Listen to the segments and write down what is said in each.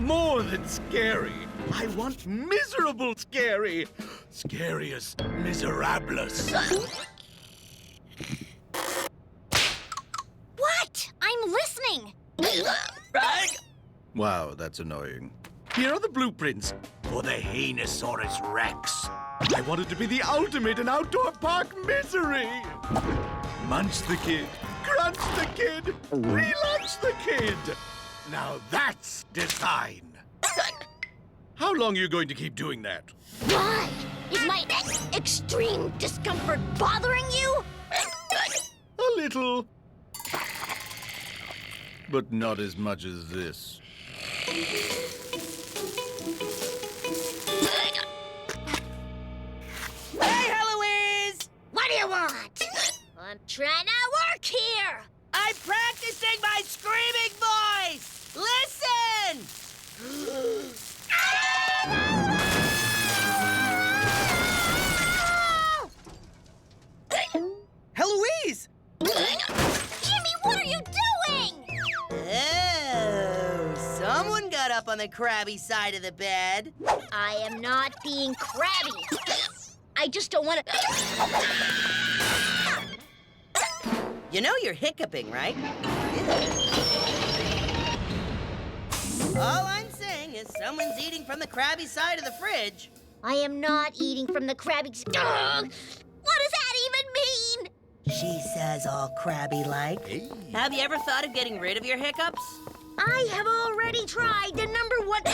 more than scary. I want miserable scary. Scarius miserablus. What? I'm listening. Wow, that's annoying. Here are the blueprints for the Henosaurus Rex. I want it to be the ultimate in outdoor park misery. Munch the kid, crunch the kid, relaunch the kid. Now that's design. How long are you going to keep doing that? Why? Is my extreme discomfort bothering you? A little. But not as much as this. Hey, Heloise! What do you want? I'm trying to work here. I'm practicing my screaming voice! Listen! Heloise! Jimmy, what are you doing? Oh, someone got up on the crabby side of the bed. I am not being crabby. I just don't want to... You know you're hiccuping, right? All I'm saying is someone's eating from the crabby side of the fridge. I am not eating from the crabby... Ugh! What does that even mean? She says all crabby-like. Hey. Have you ever thought of getting rid of your hiccups? I have already tried the #1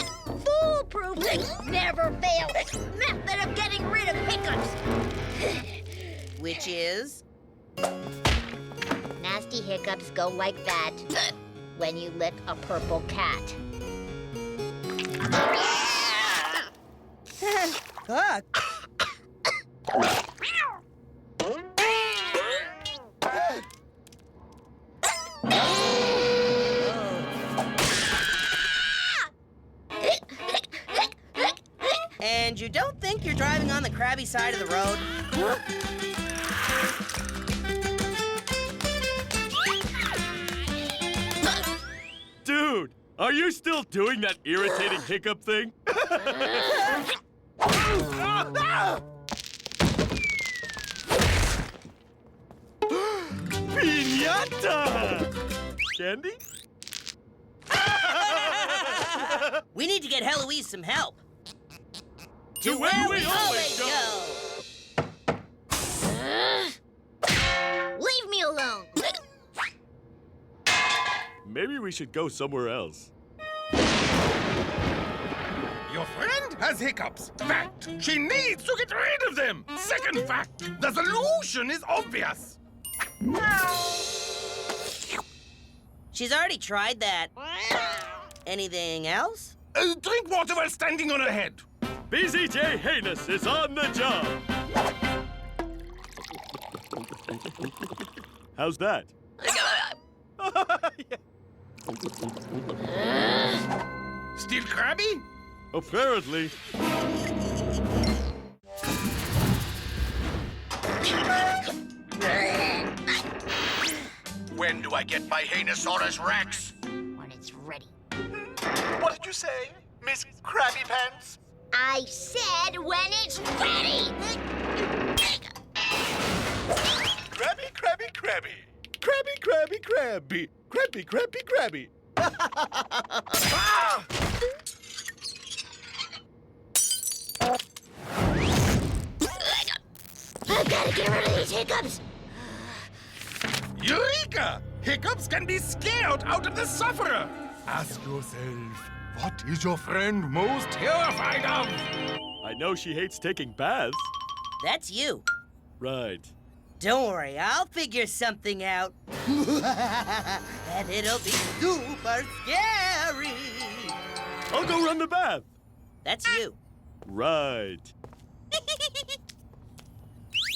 foolproof, never fail method of getting rid of hiccups. Which is? Nasty hiccups go like that when you lick a purple cat. Fuck. And you don't think you're driving on the crabby side of the road? Dude, are you still doing that irritating hiccup thing? Piñata! Candy? We need to get Heloise some help. To where we always go! Leave me alone. Maybe we should go somewhere else. Your friend has hiccups. Fact, she needs to get rid of them. Second fact, the solution is obvious. She's already tried that. Anything else? Drink water while standing on her head. BZJ Heinous is on the job. How's that? Still crabby? Apparently. When do I get my Henosaurus Rex? When it's ready. What did you say, Miss Krabby Pants? I said when it's ready. Krabby, Krabby, Krabby. Krabby, Krabby, Krabby. Krabby, Krabby, Krabby. Ah! I've got to get rid of these hiccups. Eureka! Hiccups can be scared out of the sufferer. Ask yourself, what is your friend most terrified of? I know she hates taking baths. That's you. Right. Don't worry, I'll figure something out. And it'll be super scary. I'll go run the bath. That's you. Right.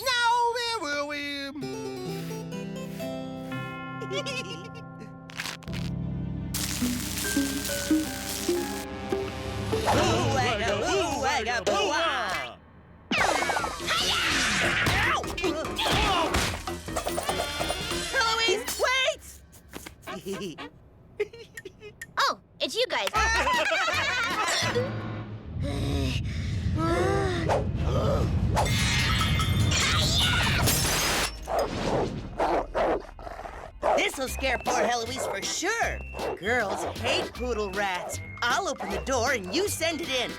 Now where were we? Ooh-wagga, ooh-wagga, boo-wah! Heloise, wait! Oh, it's you guys. scare poor Heloise for sure. Girls hate poodle rats. I'll open the door and you send it in.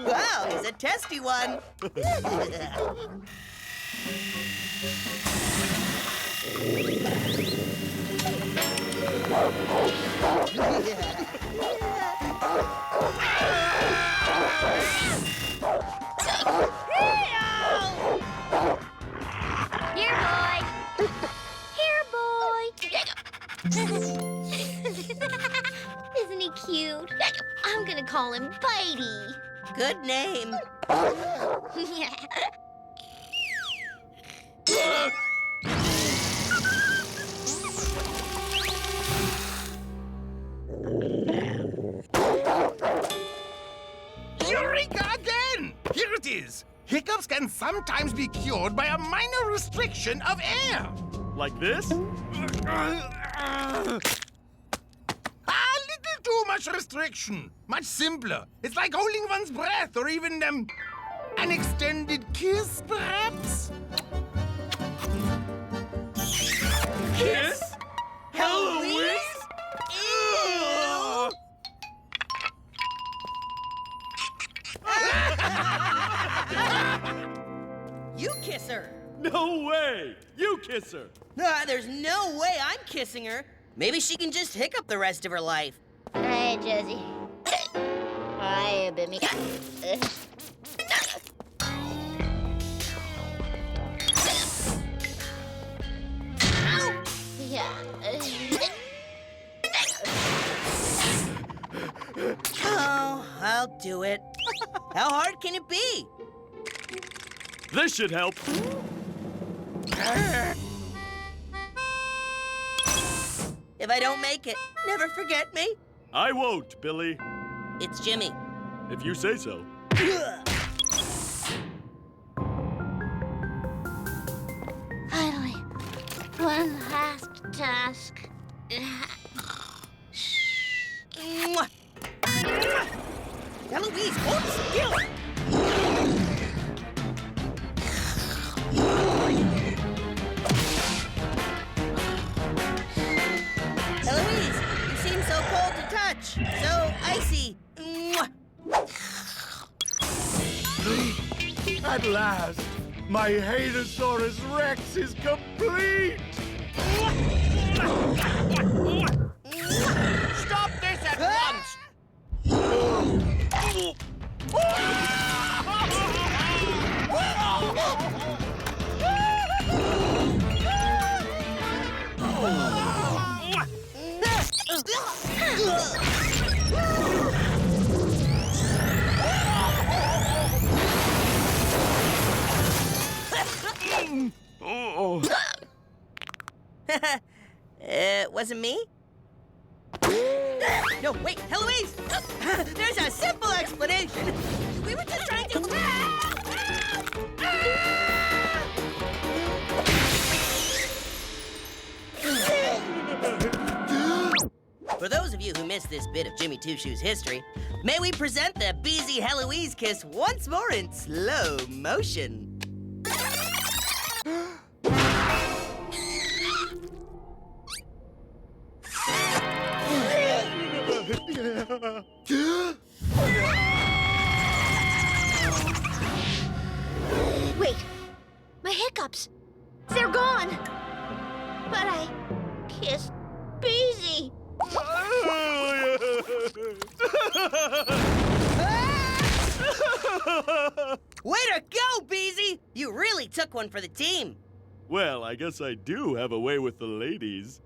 Wow, he's a testy one. Here, boy. Here, boy. Isn't he cute? I'm gonna call him Bitey. Good name. Yeah. Eureka again! Here it is. Hiccups can sometimes be cured by a minor restriction of air. Like this? A little too much restriction. Much simpler. It's like holding one's breath or even, an extended kiss, perhaps? Kiss? Heloise? Ew! You kiss her. No way! You kiss her! There's no way I'm kissing her. Maybe she can just hiccup the rest of her life. Hi, Josie. Hi, baby. Yeah. Oh, I'll do it. How hard can it be? This should help. If I don't make it, never forget me. I won't, Billy. It's Jimmy. If you say so. Finally, one last task. Mwah. Heloise, hold still. Heloise, you seem so cold to touch, so icy. Mwah. At last, my Halosaurus Rex is complete! Stop this at once! Oh. It wasn't me? No, wait, Heloise! There's a simple explanation. We were just trying to... For those of you who missed this bit of Jimmy 2Shoes history, may we present the Beezy Heloise kiss once more in slow motion. Wait, my hiccups. They're gone. But I kissed Beezy. Way to go, Beezy! You really took one for the team. Well, I guess I do have a way with the ladies.